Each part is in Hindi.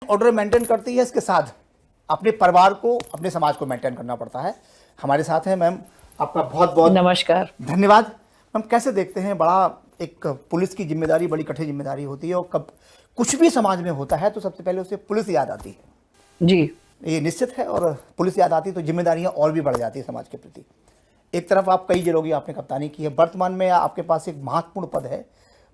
ऑर्डर मेंटेन करती है, इसके साथ अपने परिवार को, अपने समाज को मेंटेन करना पड़ता है। हमारे साथ हैं मैम, आपका बहुत बहुत नमस्कार। धन्यवाद। हम कैसे देखते हैं, बड़ा एक पुलिस की जिम्मेदारी बड़ी कठिन जिम्मेदारी होती है, और कब कुछ भी समाज में होता है तो सबसे पहले उसे पुलिस याद आती है। जी, ये निश्चित है, और पुलिस याद आती है तो जिम्मेदारियां और भी बढ़ जाती है समाज के प्रति। एक तरफ आप कई जगहों की आपने कप्तानी की है, वर्तमान में आपके पास एक महत्वपूर्ण पद है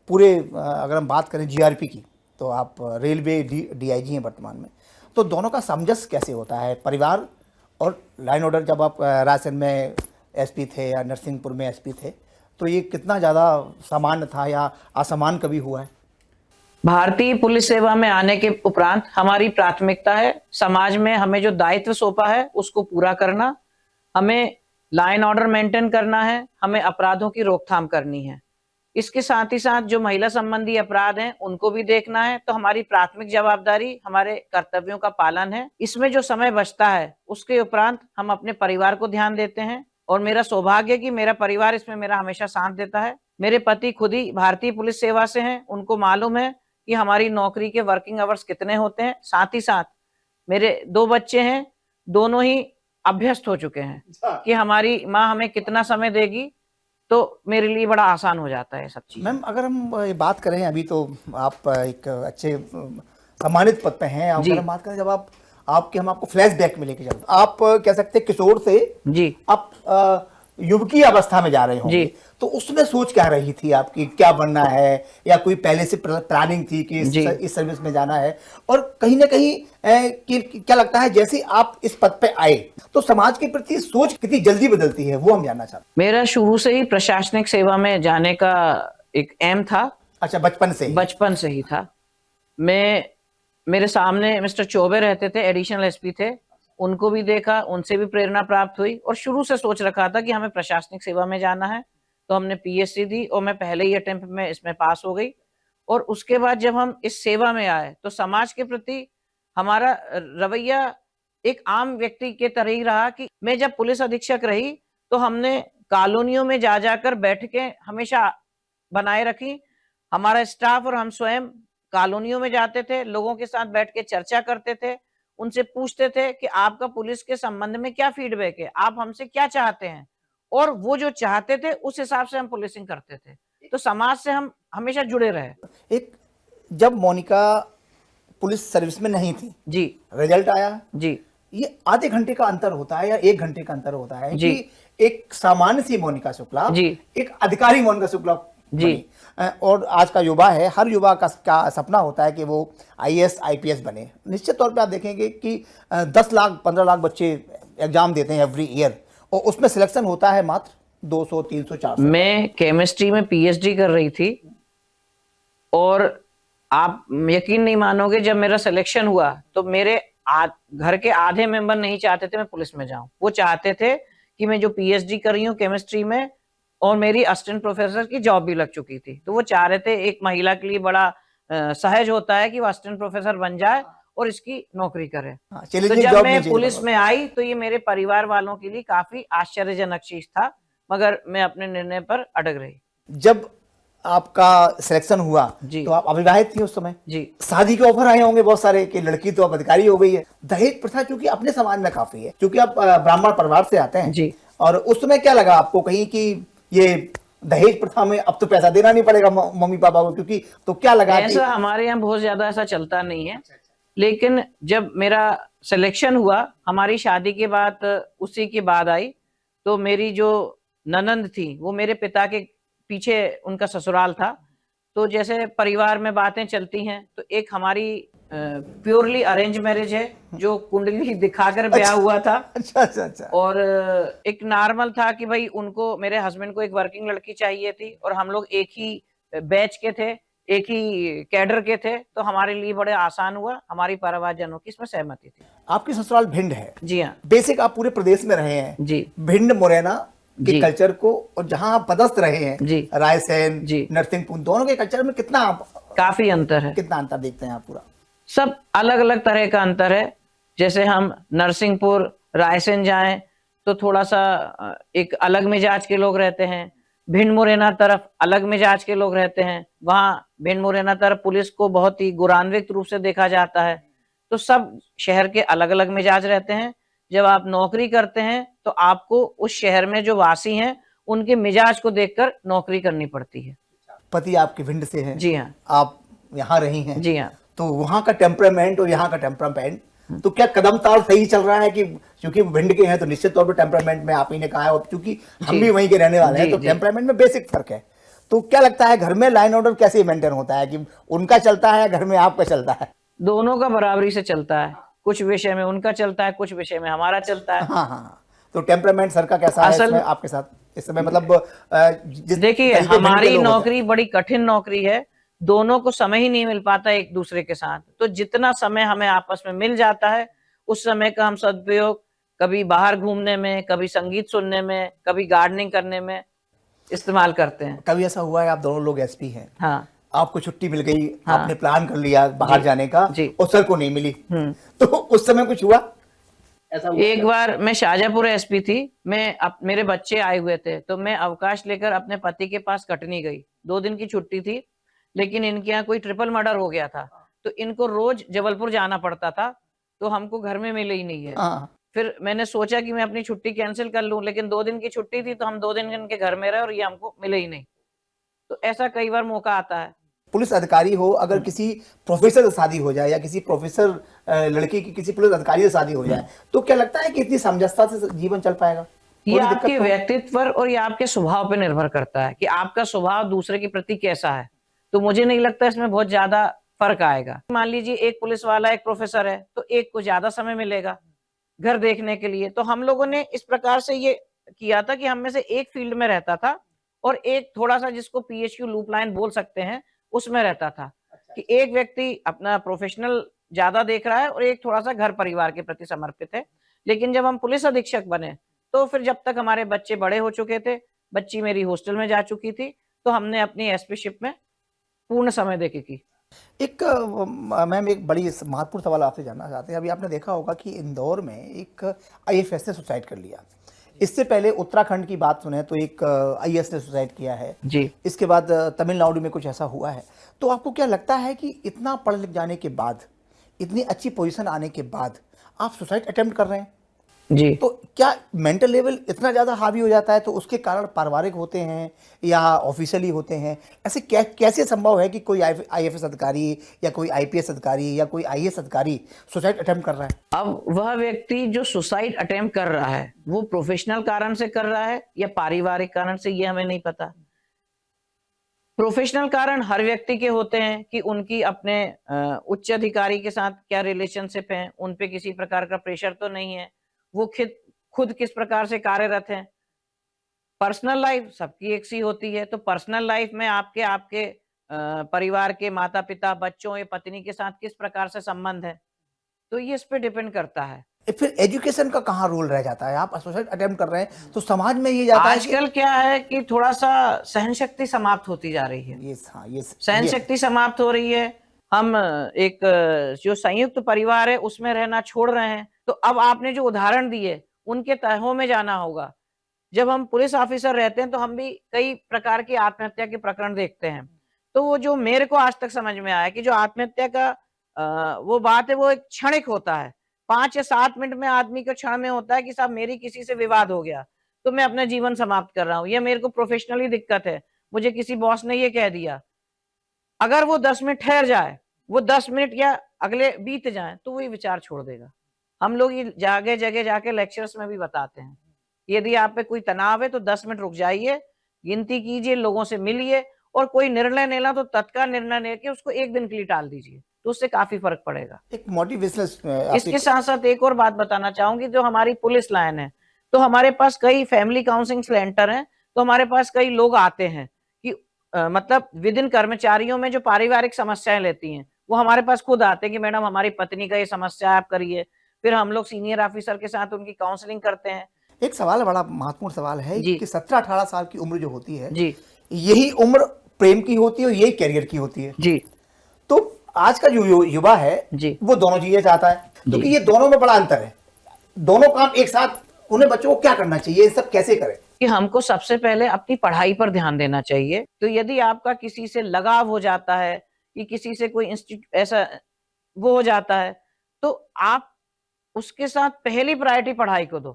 पूरे, अगर हम बात करें जीआरपी की, तो आप रेलवे डीआईजी हैं वर्तमान में। तो दोनों का सामंजस्य कैसे होता है, परिवार और लाइन ऑर्डर? जब आप रायसेन में एसपी थे या नरसिंहपुर में एसपी थे, तो ये कितना ज़्यादा सामान्य था या असमान कभी हुआ है? भारतीय पुलिस सेवा में आने के उपरांत हमारी प्राथमिकता है समाज में हमें जो दायित्व सौंपा है उसको पूरा करना, हमें लाइन ऑर्डर मेंटेन करना है, हमें अपराधों की रोकथाम करनी है। इसके साथ ही साथ जो महिला संबंधी अपराध हैं उनको भी देखना है। तो हमारी प्राथमिक जवाबदारी हमारे कर्तव्यों का पालन है। इसमें जो समय बचता है उसके उपरांत हम अपने परिवार को ध्यान देते हैं, और मेरा सौभाग्य कि मेरा परिवार इसमें मेरा हमेशा साथ देता है। मेरे पति खुद ही भारतीय पुलिस सेवा से हैं, उनको मालूम है कि हमारी नौकरी के वर्किंग आवर्स कितने होते हैं। साथ ही साथ मेरे 2 बच्चे हैं, दोनों ही अभ्यस्त हो चुके हैं कि हमारी माँ हमें कितना समय देगी, तो मेरे लिए बड़ा आसान हो जाता है सब चीज़। मैम, अगर हम ये बात करें, अभी तो आप एक अच्छे सम्मानित पद पे हैं, अगर हम बात करें जब हम आपको फ्लैशबैक में लेके चलते, आप कह सकते हैं किशोर से जी आप युवकी अवस्था में जा रहे होंगे, तो उसमें सोच क्या रही थी आपकी, क्या बनना है, या कोई पहले से प्लानिंग थी कि इस सर्विस में जाना है? और कहीं ना कहीं क्या लगता है, जैसे आप इस पद पे आए तो समाज के प्रति सोच कितनी जल्दी बदलती है, वो हम जानना चाहते हैं। मेरा शुरू से ही प्रशासनिक सेवा में जाने का एक एम था। अच्छा, बचपन से ही था। मेरे सामने मिस्टर चौबे रहते थे, एडिशनल एसपी थे, उनको भी देखा, उनसे भी प्रेरणा प्राप्त हुई, और शुरू से सोच रखा था कि हमें प्रशासनिक सेवा में जाना है। तो हमने पीएससी दी और मैं पहले ही अटेम्प्ट में इसमें पास हो गई। और उसके बाद जब हम इस सेवा में आए तो समाज के प्रति हमारा रवैया एक आम व्यक्ति के तरह ही रहा कि मैं जब पुलिस अधीक्षक रही तो हमने कॉलोनियों में जा जाकर बैठकें हमेशा बनाए रखी। हमारा स्टाफ और हम स्वयं कॉलोनियों में जाते थे, लोगों के साथ बैठ के चर्चा करते थे, उनसे पूछते थे कि आपका पुलिस के संबंध में क्या फीडबैक है, आप हमसे क्या चाहते हैं, और वो जो चाहते थे उस हिसाब से हम पुलिसिंग करते थे। तो समाज से हम हमेशा जुड़े रहे। एक जब मोनिका पुलिस सर्विस में नहीं थी जी, रिजल्ट आया जी, ये आधे घंटे का अंतर होता है या 1 घंटे का अंतर होता है जी, कि एक सामान्य सी मोनिका शुक्ला जी, एक अधिकारी मोनिका शुक्ला जी, बनी। और आज का युवा है, हर युवा का सपना होता है कि वो आईएएस आईपीएस बने। निश्चित तौर पे आप देखेंगे कि 10 लाख 15 लाख बच्चे एग्जाम देते हैं एवरी ईयर, और उसमें सिलेक्शन होता है मात्र 200 300 400। मैं केमिस्ट्री में पीएचडी कर रही थी, और आप यकीन नहीं मानोगे, जब मेरा सिलेक्शन हुआ तो मेरे घर के आधे मेंबर नहीं चाहते थे मैं पुलिस में जाऊं। वो चाहते थे कि मैं जो पीएचडी कर रही हूँ केमिस्ट्री में, और मेरी असिस्टेंट प्रोफेसर की जॉब भी लग चुकी थी, तो वो चाह रहे थे, एक महिला के लिए बड़ा सहज होता है कि वो असिस्टेंट प्रोफेसर बन जाए और इसकी नौकरी करे। तो जब मैं पुलिस में आई तो ये मेरे परिवार वालों के लिए काफी आश्चर्यजनक चीज था, मगर मैं अपने निर्णय पर अड़ग रही। जब आपका सिलेक्शन हुआ तो आप अविवाहित थी उस समय जी, शादी के ऑफर आए होंगे बहुत सारे कि लड़की तो अब अधिकारी हो गई है। दहेज प्रथा चूंकि अपने समाज में काफी है, क्योंकि आप ब्राह्मण परिवार से आते हैं जी, और उस समय क्या लगा आपको कहीं कि ये दहेज प्रथा में अब तो पैसा देना नहीं पड़ेगा मम्मी पापा को, क्योंकि तो क्या लगा? ऐसा हमारे यहाँ बहुत ज्यादा ऐसा चलता नहीं है, लेकिन जब मेरा सिलेक्शन हुआ, हमारी शादी के बाद उसी के बाद आई, तो मेरी जो ननंद थी वो मेरे पिता के पीछे उनका ससुराल था। तो जैसे परिवार में बातें चलती हैं, तो एक हमारी प्योरली अरेंज मैरिज है जो कुंडली दिखाकर ब्याह हुआ था। अच्छा। और एक नॉर्मल था कि भाई उनको, मेरे हस्बैंड को एक वर्किंग लड़की चाहिए थी, और हम लोग एक ही बैच के थे, एक ही कैडर के थे, तो हमारे लिए बड़े आसान हुआ। हमारी परिवारजनों की इसमें सहमति थी। आपकी ससुराल भिंड है? जी हाँ। बेसिक आप पूरे प्रदेश में रहे हैं जी, भिंड मुरैना के कल्चर को, और जहां आप पदस्थ रहे हैं जी, रायसेन जी, नरसिंहपुर, दोनों के कल्चर में कितना काफी अंतर है। कितना अंतर देखते हैं आप? पूरा सब अलग अलग तरह का अंतर है। जैसे हम नरसिंहपुर रायसेन जाएं तो थोड़ा सा एक अलग मिजाज के लोग रहते हैं, भिंड मुरैना तरफ अलग मिजाज के लोग रहते हैं। वहां भिंड मुरैना तरफ पुलिस को बहुत ही गौरवान्वित रूप से देखा जाता है। तो सब शहर के अलग अलग मिजाज रहते हैं। जब आप नौकरी करते हैं तो आपको उस शहर में जो वासी हैं उनके मिजाज को देखकर नौकरी करनी पड़ती है। पति आपके भिंड से हैं, जी हाँ। आप यहाँ रही हैं, जी हाँ। तो वहाँ का टेम्परामेंट और यहाँ का टेम्परामेंट, तो क्या कदम ताल सही चल रहा है कि क्योंकि भिंड के हैं तो निश्चित तौर पर टेम्परामेंट में आप ही ने कहा है, और क्योंकि हम जी। भी वहीं के रहने वाले हैं जी, तो जी। टेम्परामेंट में बेसिक फर्क है। तो क्या लगता है घर में लाइन ऑर्डर कैसे मेंटेन होता है, कि उनका चलता है घर में आपका चलता है? दोनों का बराबरी से चलता है, कुछ विषय में उनका चलता है, कुछ विषय में हमारा चलता है। हाँ हाँ। तो टेम्परामेंट सर का कैसा है असल- इसमें आपके साथ इस समय, मतलब जिस देखिए, तरीके भिंड के हमारी लोग होते हैं। नौकरी बड़ी कठिन नौकरी है, दोनों को समय ही नहीं मिल पाता एक दूसरे के साथ। तो जितना समय हमें आपस में मिल जाता है उस समय का हम सदुपयोग कभी बाहर घूमने में, कभी संगीत सुनने में, कभी गार्डनिंग करने में इस्तेमाल करते हैं। कभी ऐसा हुआ है आप दोनों लोग एसपी हैं, हाँ। आपको छुट्टी मिल गई, हाँ। आपने प्लान कर लिया बाहर जी। जाने का, जी। और सर को नहीं मिली, तो उस समय कुछ हुआ ऐसा? हुआ एक बार मैं शाहजहांपुर एसपी थी, मेरे बच्चे आए हुए थे, तो मैं अवकाश लेकर अपने पति के पास कटनी गई। 2 दिन की छुट्टी थी, लेकिन इनके यहाँ कोई ट्रिपल मर्डर हो गया था, तो इनको रोज जबलपुर जाना पड़ता था, तो हमको घर में मिले ही नहीं है। हाँ। फिर मैंने सोचा कि मैं अपनी छुट्टी कैंसिल कर लूं, लेकिन 2 दिन की छुट्टी थी तो हम 2 दिन इनके घर में रहे और ये हमको मिले ही नहीं। तो ऐसा कई बार मौका आता है। पुलिस अधिकारी हो, अगर किसी प्रोफेसर से शादी हो जाए या किसी प्रोफेसर लड़की की किसी पुलिस अधिकारी से शादी हो जाए, तो क्या लगता है कि इतनी समझौता से जीवन चल पाएगा? ये थोड़ी दिक्कत आपके तो- व्यक्तित्व पर और ये आपके स्वभाव पे निर्भर करता है कि आपका स्वभाव दूसरे के प्रति कैसा है। तो मुझे नहीं लगता इसमें बहुत ज्यादा फर्क आएगा। मान लीजिए एक पुलिस वाला एक प्रोफेसर है, तो एक को ज्यादा समय मिलेगा घर देखने के लिए। तो हम लोगों ने इस प्रकार से ये किया था कि हम में से एक फील्ड में रहता था और एक थोड़ा सा, जिसको पीएचक्यू लूप लाइन बोल सकते हैं, उसमें रहता था। कि एक व्यक्ति अपना प्रोफेशनल ज्यादा देख रहा है और एक थोड़ा सा घर परिवार के प्रति समर्पित है। लेकिन जब हम पुलिस अधीक्षक बने तो फिर जब तक हमारे बच्चे बड़े हो चुके थे, बच्ची मेरी हॉस्टल में जा चुकी थी, तो हमने अपनी एसपीशिप में पूर्ण समय देके की। एक मैम, एक बड़ी महत्वपूर्ण सवाल आपसे जानना चाहते हैं। अभी आपने देखा होगा कि इंदौर में एक आईएफएस ने सुसाइड कर लिया। इससे पहले उत्तराखंड की बात सुने तो एक आईएएस ने सुसाइड किया है जी। इसके बाद तमिलनाडु में कुछ ऐसा हुआ है। तो आपको क्या लगता है कि इतना पढ़ लिख जाने के बाद, इतनी अच्छी पोजीशन आने के बाद आप सुसाइड अटेम्प्ट कर रहे हैं, जी। तो क्या मेंटल लेवल इतना ज़्यादा हावी हो जाता है, तो उसके कारण पारिवारिक होते हैं या ऑफिशियली होते हैं? ऐसे कैसे संभव है कि कोई आईएफएस अधिकारी या कोई आईपीएस अधिकारी या कोई आईएएस अधिकारी सुसाइड अटेम्प्ट कर रहा है? अब वह व्यक्ति जो सुसाइड अटेम्प्ट कर रहा है वो प्रोफेशनल कारण से कर रहा है या पारिवारिक कारण से, ये हमें नहीं पता। प्रोफेशनल कारण हर व्यक्ति के होते हैं कि उनकी अपने उच्च अधिकारी के साथ क्या रिलेशनशिप है, उन पे किसी प्रकार का प्रेशर तो नहीं है, वो खुद किस प्रकार से कार्यरत हैं। पर्सनल लाइफ सबकी एक सी होती है, तो पर्सनल लाइफ में आपके परिवार के माता पिता, बच्चों या पत्नी के साथ किस प्रकार से संबंध है, तो ये इस पे डिपेंड करता है। फिर एजुकेशन का कहाँ रोल रह जाता है? आप सुसाइड अटेम्प्ट कर रहे हैं तो समाज में ये जाता है कि आजकल क्या है कि थोड़ा सा सहन शक्ति समाप्त होती जा रही है। ये सहन शक्ति समाप्त हो रही है। हम एक जो संयुक्त परिवार है उसमें रहना छोड़ रहे हैं। तो अब आपने जो उदाहरण दिए उनके तहों में जाना होगा। जब हम पुलिस ऑफिसर रहते हैं तो हम भी कई प्रकार की आत्महत्या के प्रकरण देखते हैं। तो वो जो मेरे को आज तक समझ में आया कि जो आत्महत्या का वो बात है, वो एक क्षणिक होता है। 5 या 7 मिनट में आदमी के क्षण में होता है कि साहब मेरी किसी से विवाद हो गया तो मैं अपना जीवन समाप्त कर रहा हूँ, या मेरे को प्रोफेशनली दिक्कत है, मुझे किसी बॉस ने ये कह दिया। अगर वो 10 मिनट ठहर जाए, वो 10 मिनट या अगले बीत जाए, तो वो ये विचार छोड़ देगा। हम लोग ये जगह जगह जाके लेक्चर्स में भी बताते हैं, यदि आप पे कोई तनाव है तो 10 मिनट रुक जाइए, गिनती कीजिए, लोगों से मिलिए और कोई निर्णय लेना तो तत्काल निर्णय लेके उसको 1 दिन के लिए टाल दीजिए, तो उससे काफी फर्क पड़ेगा। एक मोटिवेशनल। इसके साथ साथ एक और बात बताना चाहूंगी, जो हमारी पुलिस लाइन है, तो हमारे पास कई फैमिली काउंसलिंग सेंटर हैं, तो हमारे पास कई लोग आते हैं कि मतलब विद इन कर्मचारियों में जो पारिवारिक समस्याएं लेती हैं, वो हमारे पास खुद आते हैं कि मैडम हमारी पत्नी का ये समस्या है, आप करिए। फिर हम लोग सीनियर ऑफिसर के साथ उनकी काउंसलिंग करते हैं। एक सवाल, बड़ा महत्वपूर्ण सवाल है कि 17-18 साल की उम्र जो होती है जी, यही उम्र प्रेम की होती है और यही कैरियर की होती है। जी, तो आज का जो युवा है जी, वो दोनों चीजें चाहता है, तो ये दोनों में बड़ा अंतर है। दोनों काम एक साथ, उन्हें बच्चों को क्या करना चाहिए, ये सब कैसे करें? कि हमको सबसे पहले अपनी पढ़ाई पर ध्यान देना चाहिए। तो यदि आपका किसी से लगाव हो जाता है कि किसी से कोई इंस्टीट्यूट ऐसा वो हो जाता है, तो आप उसके साथ पहली प्रायोरिटी पढ़ाई को दो,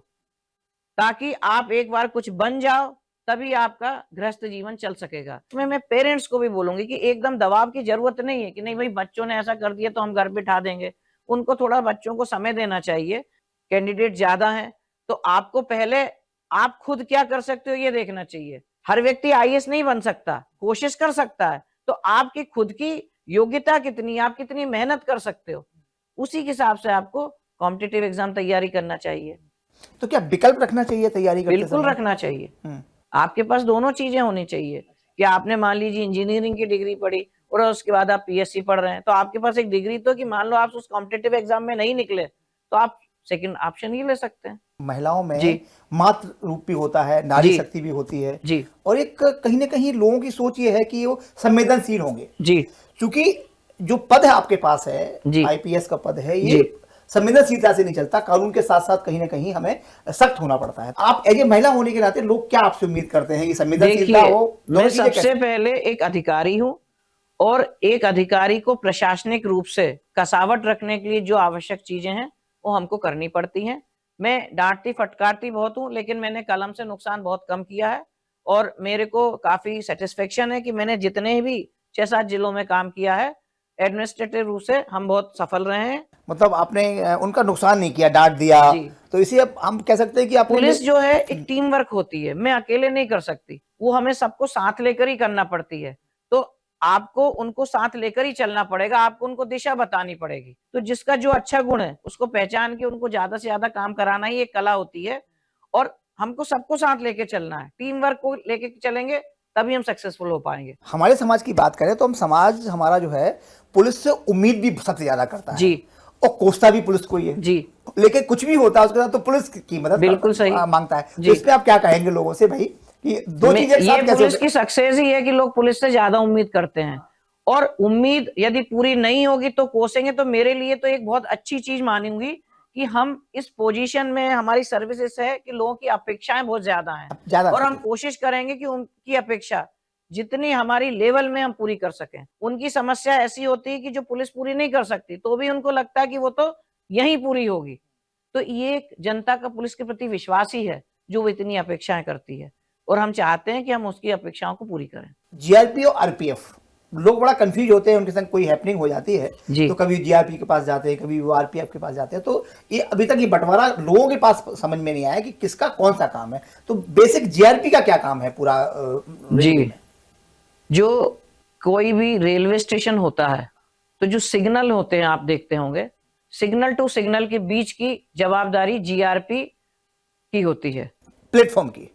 ताकि आप एक बार कुछ बन जाओ, तभी आपका गृहस्थ जीवन चल सकेगा। मैं पेरेंट्स को भी बोलूंगी कि एकदम दबाव की जरूरत नहीं है कि नहीं भाई बच्चों ने ऐसा कर दिया तो हम घर बिठा देंगे। उनको थोड़ा बच्चों को समय देना चाहिए। कैंडिडेट ज्यादा है तो आपको पहले आप खुद क्या कर सकते हो ये देखना चाहिए। हर व्यक्ति आईएएस नहीं बन सकता, कोशिश कर सकता है, तो आपकी खुद की योग्यता कितनी, आप कितनी मेहनत कर सकते हो, उसी के हिसाब से आपको कॉम्पिटिटिव एग्जाम तैयारी करना चाहिए। तो क्या विकल्प रखना चाहिए तैयारी करते बिल्कुल समय? रखना चाहिए। आपके पास दोनों चीजें होनी चाहिए कि आपने मान लीजिए इंजीनियरिंग की डिग्री पढ़ी और उसके बाद आप पीएससी पढ़ रहे हैं, तो आपके पास एक डिग्री तो कि मान लो आप उस कॉम्पिटिटिव एग्जाम में नहीं निकले तो आप सेकंड ऑप्शन ही ले सकते हैं। महिलाओं में जी। मातृ रूप भी होता है, नारी जी। शक्ति भी होती है जी। और एक कहीं ना कहीं लोगों की सोच ये है कि वो संवेदनशील होंगे। जी। क्योंकि जो पद है आपके पास है, जी। आईपीएस का पद है, जी। ये संवेदनशीलता से नहीं चलता, कानून के साथ साथ कहीं ना कहीं हमें सख्त होना पड़ता है। आप एज ए महिला होने के नाते लोग क्या आपसे उम्मीद करते हैं कि संवेदनशीलता देखिए, हो? मैं सबसे पहले एक अधिकारी हूं और एक अधिकारी को प्रशासनिक रूप से कसावट रखने के लिए जो आवश्यक चीजें हैं वो हमको करनी पड़ती हैं। मैं डांटती फटकारती बहुत हूं, लेकिन मैंने कलम से नुकसान बहुत कम किया है और मेरे को काफी सेटिस्फेक्शन है कि मैंने जितने भी 6-7 जिलों में काम किया है, एडमिनिस्ट्रेटिव रूप से हम बहुत सफल रहे हैं। मतलब आपने उनका नुकसान नहीं किया, डांट दिया, जी। तो इसे अब हम कह सकते हैं कि आपने पुलिस जो है एक टीम वर्क होती है, मैं अकेले नहीं कर सकती, वो हमें सबको साथ लेकर ही करना पड़ती है। तो आपको उनको साथ लेकर ही चलना पड़ेगा, आपको उनको दिशा बतानी पड़ेगी। तो जिसका जो अच्छा गुण है उसको पहचान के उनको ज्यादा से ज्यादा काम कराना ही एक कला होती है और हमको सबको साथ लेके चलना है। टीम वर्क को लेके चलेंगे तभी हम सक्सेसफुल हो पाएंगे। हमारे समाज की बात करें तो हम समाज हमारा जो है पुलिस से उम्मीद भी सबसे ज्यादा करता है जी। और कोसता भी पुलिस को ही है जी। लेकिन कुछ भी होता है उसके साथ तो पुलिस की मदद बिल्कुल सही मांगता है। जी। तो इस पे आप क्या कहेंगे लोगों से भाई कि दो चीजें एक साथ ये कैसे पुलिस की सक्सेस ही है कि लोग पुलिस से ज्यादा उम्मीद करते हैं और उम्मीद यदि पूरी नहीं होगी तो कोसेंगे। तो मेरे लिए तो एक बहुत अच्छी चीज मानूंगी कि हम इस पोजीशन में, हमारी सर्विसेज है कि लोगों की अपेक्षाएं बहुत ज्यादा हैं और हम कोशिश करेंगे कि उनकी अपेक्षा जितनी हमारी लेवल में हम पूरी कर सकें। उनकी समस्या ऐसी होती है कि जो पुलिस पूरी नहीं कर सकती, तो भी उनको लगता है कि वो तो यहीं पूरी होगी। तो ये एक जनता का पुलिस के प्रति विश्वास ही है जो वो इतनी अपेक्षाएं करती है और हम चाहते हैं कि हम उसकी अपेक्षाओं को पूरी करें। जीआरपी और आरपीएफ लोग बड़ा कंफ्यूज होते हैं, उनके संग कोई हैपनिंग हो जाती है तो कभी जीआरपी के पास जाते हैं, कभी वो आरपीएफ के पास जाते हैं। तो ये अभी तक ये बंटवारा लोगों के पास समझ में नहीं आया कि किसका कौन सा काम है। तो बेसिक जीआरपी का क्या काम है पूरा जी। जो कोई भी रेलवे स्टेशन होता है तो जो सिग्नल होते हैं आप देखते होंगे, सिग्नल टू सिग्नल के बीच की जवाबदारी जीआरपी की होती है। प्लेटफॉर्म की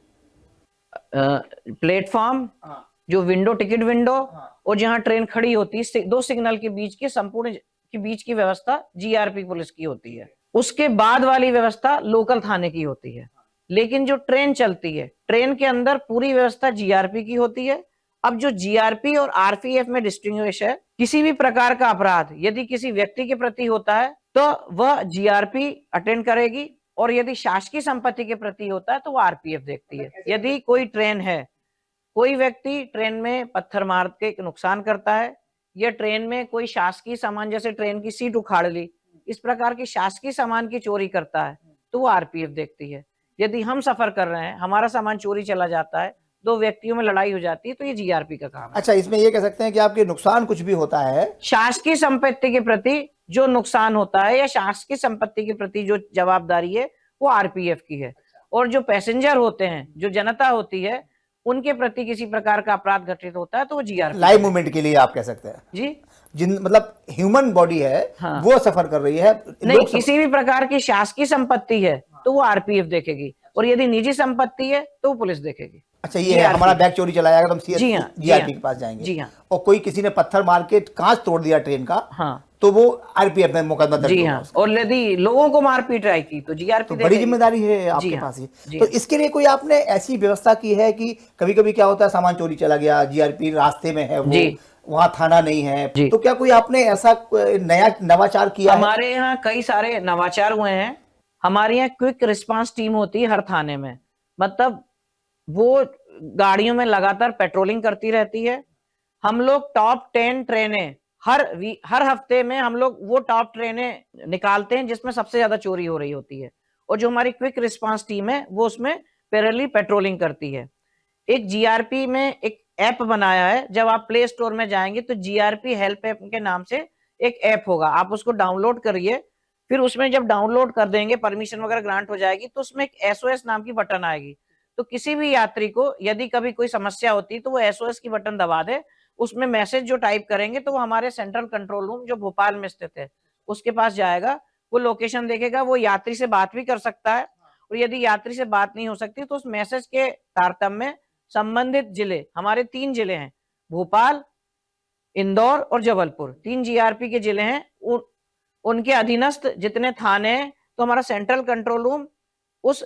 प्लेटफॉर्म, जो विंडो, टिकट विंडो और जहां ट्रेन खड़ी होती है, दो सिग्नल के बीच की संपूर्ण के बीच की व्यवस्था जीआरपी पुलिस की होती है। उसके बाद वाली व्यवस्था लोकल थाने की होती है। लेकिन जो ट्रेन चलती है, ट्रेन के अंदर पूरी व्यवस्था जीआरपी की होती है। अब जो जीआरपी और आरपीएफ में डिस्टिंग्विश है, किसी भी प्रकार का अपराध यदि किसी व्यक्ति के प्रति होता है तो वह जीआरपी अटेंड करेगी और यदि शासकीय संपत्ति के प्रति होता है तो वो आरपीएफ देखती है। यदि कोई ट्रेन है, कोई व्यक्ति ट्रेन में पत्थर मार के नुकसान करता है या ट्रेन में कोई शासकीय सामान, जैसे ट्रेन की सीट उखाड़ ली, इस प्रकार की शासकीय सामान की चोरी करता है तो वो आरपीएफ देखती है। यदि हम सफर कर रहे हैं, हमारा सामान चोरी चला जाता है, दो व्यक्तियों में लड़ाई हो जाती है, तो ये जीआरपी का काम है। अच्छा, इसमें ये कह सकते हैं कि आपके नुकसान कुछ भी होता है, शासकीय संपत्ति के प्रति जो नुकसान होता है या शासकीय संपत्ति के प्रति जो जवाबदारी है वो आरपीएफ की है। और जो पैसेंजर होते हैं, जो जनता होती है, उनके प्रति किसी प्रकार का अपराध घटित होता है तो वो जीआरपी। लाइव मूवमेंट के लिए आप कह सकते हैं जी। जिन मतलब ह्यूमन बॉडी है, हाँ। वो सफर कर रही है, नहीं, किसी भी प्रकार की शासकीय संपत्ति है तो वो आरपीएफ देखेगी और यदि निजी संपत्ति है तो वो पुलिस देखेगी। अच्छा, ये है हमारा बैग चोरी चला जाएगा तो हम जीआरपी के पास जाएंगे। जी हाँ। और कोई किसी ने पत्थर मार के कांच तोड़ दिया ट्रेन का, हाँ, तो वो आरपीएफ में मुकदमा दर्ज जी होगा हाँ। उसका। और यदि लोगों को मारपीट आई की तो जीआरपी तो बड़ी जिम्मेदारी है आपके पास ही। तो इसके लिए कोई आपने ऐसी व्यवस्था की है कि कभी कभी क्या होता है, सामान चोरी चला गया, जीआरपी रास्ते में है, वो वहां थाना नहीं है, तो क्या कोई आपने ऐसा नया नवाचार किया? हमारे यहाँ कई सारे नवाचार हुए हैं। हमारे यहाँ क्विक रिस्पांस टीम होती है हर थाने में, मतलब वो गाड़ियों में लगातार पेट्रोलिंग करती रहती है। हम लोग टॉप 10 ट्रेनें हर हफ्ते में हम लोग वो टॉप ट्रेनें निकालते हैं जिसमें सबसे ज्यादा चोरी हो रही होती है, और जो हमारी क्विक रिस्पांस टीम है वो उसमें पैरेलली पेट्रोलिंग करती है। एक जीआरपी में एक ऐप बनाया है, जब आप प्ले स्टोर में जाएंगे तो जीआरपी हेल्प ऐप के नाम से एक ऐप होगा, आप उसको डाउनलोड करिए। फिर उसमें जब डाउनलोड कर देंगे, परमिशन वगैरह ग्रांट हो जाएगी, तो उसमें एक एसओएस नाम की बटन आएगी। तो किसी भी यात्री को यदि कभी कोई समस्या होती है तो वो एसओएस की बटन दबा दे, उसमें मैसेज जो टाइप करेंगे तो वो हमारे सेंट्रल कंट्रोल रूम जो भोपाल में स्थित है उसके पास जाएगा, वो लोकेशन देखेगा, वो यात्री से बात भी कर सकता है। और यदि यात्री से बात नहीं हो सकती तो उस मैसेज के तारतम्य में संबंधित जिले, हमारे 3 जिले हैं, भोपाल, इंदौर और जबलपुर, 3 जीआरपी के जिले हैं, उनके अधीनस्थ जितने थाने हैं, तो हमारा सेंट्रल कंट्रोल रूम उस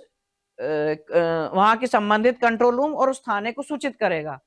वहां के संबंधित कंट्रोल रूम और उस थाने को सूचित करेगा।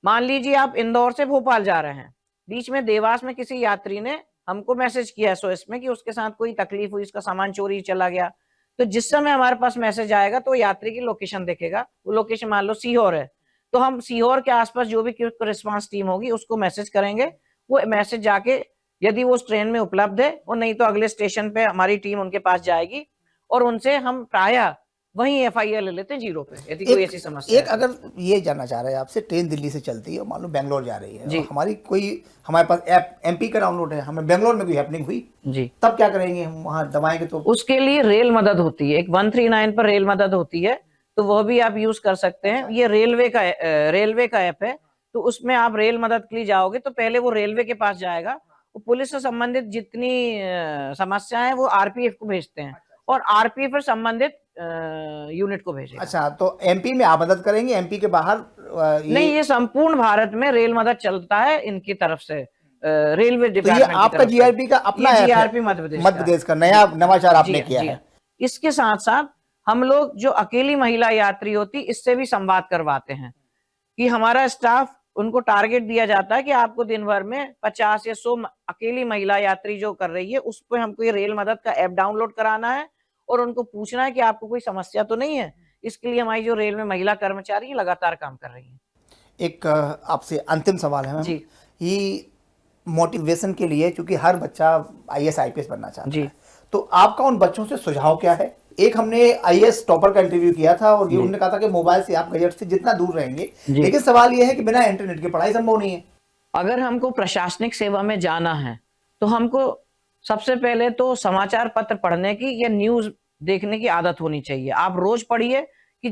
मान लीजिए आप इंदौर से भोपाल जा रहे हैं, बीच में देवास में किसी यात्री ने हमको मैसेज किया एसओएस में कि उसके साथ कोई तकलीफ हुई, उसका सामान चोरी चला गया, तो जिस समय हमारे पास मैसेज आएगा तो यात्री की लोकेशन देखेगा, वो लोकेशन मान लो सीहोर है, तो हम सीहोर के आसपास जो भी क्विक रिस्पांस टीम होगी उसको मैसेज करेंगे, वो मैसेज जाके यदि वो उस ट्रेन में उपलब्ध है और नहीं तो अगले स्टेशन पे हमारी टीम उनके पास जाएगी और उनसे हम प्रायः वहीं एफआईआर ले लेते हैं 0 पे, यदि कोई ऐसी समस्या एक है। अगर ये जानना चाह रहे हैं आपसे, ट्रेन दिल्ली से चलती है और मान लो बेंगलोर जा रही है, जी। और हमारे पास ऐप एमपी का डाउनलोड है, हमें बेंगलोर में कोई हैपनिंग हुई, जी, तब क्या करेंगे? हम वहां दबाएंगे तो उसके लिए रेल मदद होती है, एक 139 पर रेल मदद होती है, तो वह भी आप यूज कर सकते हैं। ये रेलवे का ऐप है, तो उसमें आप रेल मदद के लिए जाओगे तो पहले वो रेलवे के पास जाएगा, वो पुलिस से संबंधित जितनी समस्याएं हैं वो आरपीएफ को भेजते हैं और आरपीएफ फिर संबंधित यूनिट को भेजेगा। अच्छा, तो एमपी में आप मदद करेंगे, एमपी के बाहर नहीं, ये संपूर्ण भारत में रेल मदद चलता है इनकी तरफ से, रेलवे तो ये डिपार्टमेंट की आपका तरफ से। जीआरपी का अपना ये ऐप है, जीआरपी मध्य मध्य प्रदेश का नया नवाचार आपने जी हाँ, किया जी है। हाँ। इसके साथ साथ हम लोग जो अकेली महिला यात्री होती इससे भी संवाद करवाते हैं कि हमारा स्टाफ, उनको टारगेट दिया जाता है कि आपको दिन भर में 50 या 100 अकेली महिला यात्री जो कर रही है उस पर हमको ये रेल मदद का ऐप डाउनलोड कराना है और उनको पूछना है कि आपको कोई समस्या तो नहीं है। इसके लिए हमारी जो रेल में महिला कर्मचारी है लगातार काम कर रही है। एक आपसे अंतिम सवाल है मैम, जी। ये मोटिवेशन के लिए, क्योंकि हर बच्चा आईएएस आईपीएस बनना चाहता जी। है, तो आपका उन बच्चों से सुझाव क्या है? एक हमने आईएएस टॉपर का इंटरव्यू किया था और ये उन्होंने कहा था कि मोबाइल से, आप गैजेट से जितना दूर रहेंगे, जी। लेकिन सवाल ये है कि बिना इंटरनेट के पढ़ाई संभव नहीं है। अगर हमको प्रशासनिक सेवा में जाना है तो हमको सबसे पहले तो समाचार पत्र पढ़ने की या न्यूज देखने की आदत होनी चाहिए। आप रोज पढ़िए कि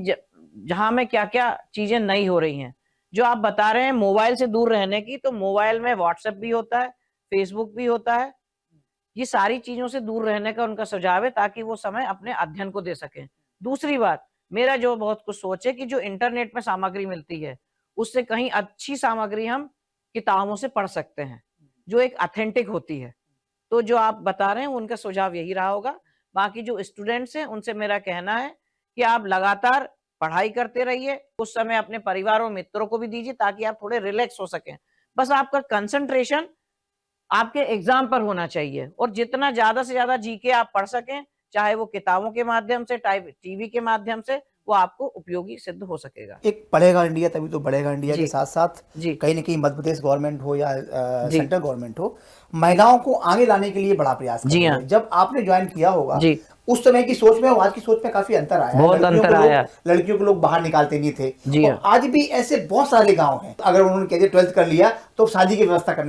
जहां में क्या क्या चीजें नई हो रही हैं। जो आप बता रहे हैं मोबाइल से दूर रहने की, तो मोबाइल में व्हाट्सएप भी होता है, फेसबुक भी होता है, ये सारी चीजों से दूर रहने का उनका सुझाव है ताकि वो समय अपने अध्ययन को दे सकें। दूसरी बात, मेरा जो बहुत कुछ सोच है कि जो इंटरनेट में सामग्री मिलती है उससे कहीं अच्छी सामग्री हम किताबों से पढ़ सकते हैं जो एक ऑथेंटिक होती है। तो जो आप बता रहे हैं उनका सुझाव यही रहा होगा। बाकी जो स्टूडेंट्स हैं उनसे मेरा कहना है कि आप लगातार पढ़ाई करते रहिए, उस समय अपने परिवार और मित्रों को भी दीजिए ताकि आप थोड़े रिलैक्स हो सकें। बस आपका कंसंट्रेशन आपके एग्जाम पर होना चाहिए और जितना ज्यादा से ज्यादा जीके आप पढ़ सकें, चाहे वो किताबों के माध्यम से, टीवी के माध्यम से, वो आपको उपयोगी सिद्ध हो सकेगा। एक पढ़ेगा इंडिया तभी तो बढ़ेगा इंडिया जी। के साथ साथ जी। कहीं ना कहीं मध्य प्रदेश गवर्नमेंट हो या जी। सेंट्रल गवर्नमेंट हो, महिलाओं को आगे लाने के लिए बड़ा प्रयास कर जी रही हाँ। है। जब आपने ज्वाइन किया होगा, जी। उस समय की सोच में और आज की सोच में काफी अंतर आया है। बहुत अंतर आया। लड़कियों को लोग बाहर निकालते नहीं थे, जी और हाँ। आज भी ऐसे बहुत सारे गांव हैं, अगर उन्होंने कहते 12th कर लिया तो शादी की व्यवस्था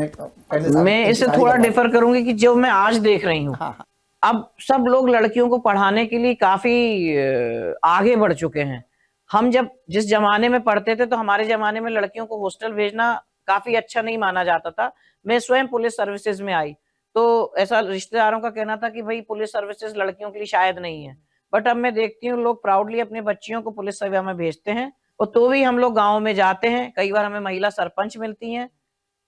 मैं इससे थोड़ा डिफर करूंगी कि जो मैं आज देख रही हूँ, हाँ, हाँ। अब सब लोग लड़कियों को पढ़ाने के लिए काफी आगे बढ़ चुके हैं। हम जब जिस जमाने में पढ़ते थे तो हमारे जमाने में लड़कियों को हॉस्टल भेजना काफी अच्छा नहीं माना जाता था। मैं स्वयं पुलिस सर्विसेज में आई तो ऐसा रिश्तेदारों का कहना था कि भाई पुलिस सर्विसेज लड़कियों के लिए शायद नहीं है, बट अब मैं देखती हूँ लोग प्राउडली अपने बच्चियों को पुलिस सेवा में भेजते हैं। और तो भी हम लोग गाँव में जाते हैं, कई बार हमें महिला सरपंच मिलती हैं,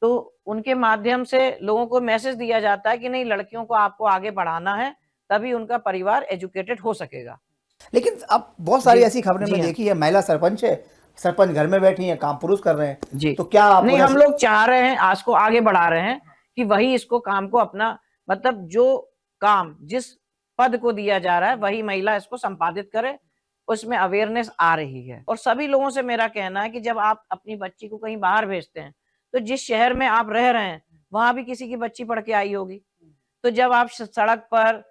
तो उनके माध्यम से लोगों को मैसेज दिया जाता है कि नहीं, लड़कियों को आपको आगे बढ़ाना है, तभी उनका परिवार एजुकेटेड हो सकेगा। लेकिन अब बहुत सारी जी। ऐसी खबरें जी मैं हाँ। देखी है, महिला सरपंच है, सरपंच घर में बैठी है, काम पुरुष कर रहे हैं, जी। तो क्या आप नहीं, हम लोग चाह रहे हैं, आज को आगे बढ़ा रहे हैं कि वही इसको काम को अपना, मतलब जो काम जिस पद को दिया जा रहा है वही महिला इसको संपादित करे, उसमें अवेयरनेस आ रही है। और सभी लोगों से मेरा कहना है कि जब आप अपनी बच्ची को कहीं बाहर भेजते हैं तो जिस शहर में आप रह रहे हैं वहां भी किसी की बच्ची पढ़ के आई होगी। तो जब आप सड़क पर,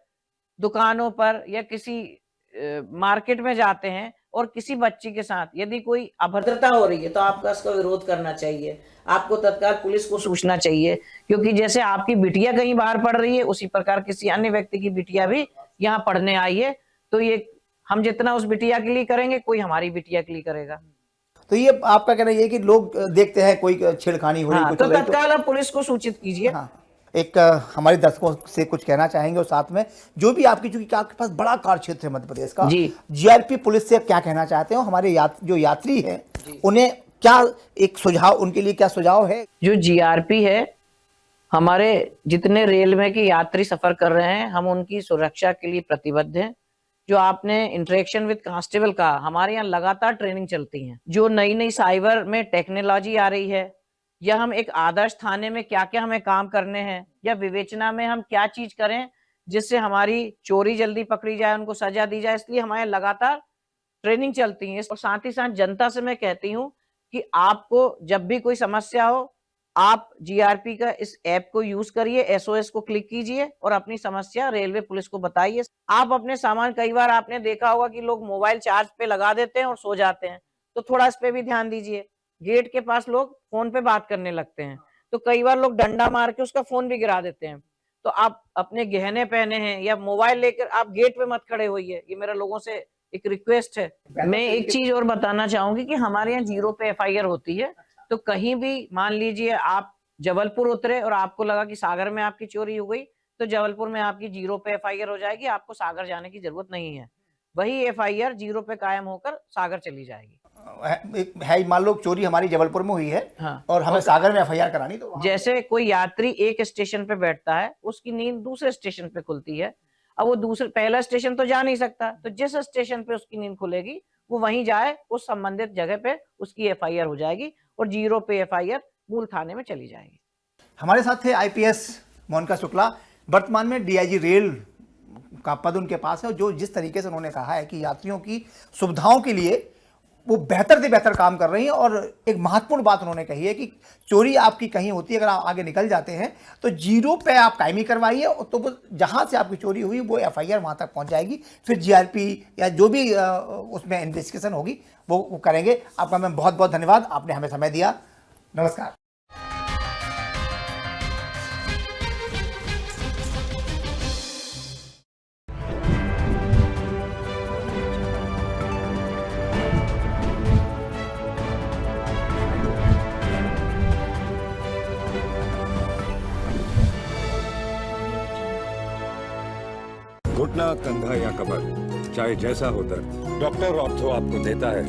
दुकानों पर या किसी मार्केट में जाते हैं और किसी बच्ची के साथ यदि कोई अभद्रता हो रही है तो आपको उसका विरोध करना चाहिए, आपको तत्काल पुलिस को सूचना चाहिए, क्योंकि जैसे आपकी बिटिया कहीं बाहर पढ़ रही है उसी प्रकार किसी अन्य व्यक्ति की बिटिया भी यहाँ पढ़ने आई है। तो ये हम जितना उस बिटिया के लिए करेंगे, कोई हमारी बिटिया के लिए करेगा। तो ये आपका कहना ये है कि लोग देखते हैं कोई छेड़खानी हो रही, हाँ, कुछ तो हो रही तत्काल आप पुलिस को सूचित कीजिए। हाँ, एक हमारे दर्शकों से कुछ कहना चाहेंगे और साथ में जो भी आपकी, चूंकि आपके पास बड़ा कार्य क्षेत्र है मध्य प्रदेश का, जी। जीआरपी पुलिस से क्या कहना चाहते हो? हमारे जो यात्री हैं उन्हें क्या एक सुझाव, उनके लिए क्या सुझाव है? जो जीआरपी है, हमारे जितने रेल में के यात्री सफर कर रहे हैं, हम उनकी सुरक्षा के लिए प्रतिबद्ध हैं। जो आपने इंटरेक्शन विद कांस्टेबल का, हमारे यहाँ लगातार ट्रेनिंग चलती है। जो नई नई साइबर में टेक्नोलॉजी आ रही है, या हम एक आदर्श थाने में क्या क्या हमें काम करने हैं, या विवेचना में हम क्या चीज करें जिससे हमारी चोरी जल्दी पकड़ी जाए, उनको सजा दी जाए, इसलिए हमारे लगातार ट्रेनिंग चलती है। और साथ ही साथ जनता से मैं कहती हूँ कि आपको जब भी कोई समस्या हो, आप जीआरपी का इस ऐप को यूज करिए, एसओएस को क्लिक कीजिए और अपनी समस्या रेलवे पुलिस को बताइए। आप अपने सामान, कई बार आपने देखा होगा कि लोग मोबाइल चार्ज पे लगा देते हैं और सो जाते हैं, तो थोड़ा इस पे भी ध्यान दीजिए। गेट के पास लोग फोन पे बात करने लगते हैं, तो कई बार लोग डंडा मार के उसका फोन भी गिरा देते हैं। तो आप अपने गहने पहने हैं या मोबाइल लेकर आप गेट पे मत खड़े होइए, ये मेरा लोगों से एक रिक्वेस्ट है। मैं एक चीज और बताना चाहूंगी कि हमारे यहाँ 0 पे एफआईआर होती है। तो कहीं भी मान लीजिए आप जबलपुर उतरे और आपको लगा कि सागर में आपकी चोरी हो गई, तो जबलपुर में आपकी 0 पे एफआईआर हो जाएगी, आपको सागर जाने की जरूरत नहीं है। वही एफआईआर 0 पे कायम होकर सागर चली जाएगी। मान लो चोरी हमारी जबलपुर में हुई है, हाँ, और हमें सागर में एफआईआर करानी, तो जैसे कोई यात्री एक स्टेशन पे बैठता है, उसकी नींद दूसरे स्टेशन पे खुलती है। अब वो पहला स्टेशन तो जा नहीं सकता, तो जिस स्टेशन पे उसकी नींद खुलेगी वो वहीं जाए, उस संबंधित जगह पे उसकी एफआईआर हो जाएगी और 0 पे एफआईआर मूल थाने में चली जाएगी। हमारे साथ थे आईपीएस मोनिका शुक्ला, वर्तमान में डीआईजी रेल का पद उनके पास है, और जो जिस तरीके से उन्होंने कहा है कि यात्रियों की सुविधाओं के लिए वो बेहतर से बेहतर काम कर रही हैं। और एक महत्वपूर्ण बात उन्होंने कही है कि चोरी आपकी कहीं होती है, अगर आप आगे निकल जाते हैं तो 0 पे आप कायमी करवाइए, तो वो जहां से आपकी चोरी हुई वो एफआईआर वहां तक पहुंच जाएगी, फिर जीआरपी या जो भी उसमें इन्वेस्टिगेशन होगी वो करेंगे। आपका मैं बहुत बहुत धन्यवाद, आपने हमें समय दिया। नमस्कार। घुटना, कंधा या कमर, चाहे जैसा हो दर्द, डॉक्टर ऑर्थो आपको देता है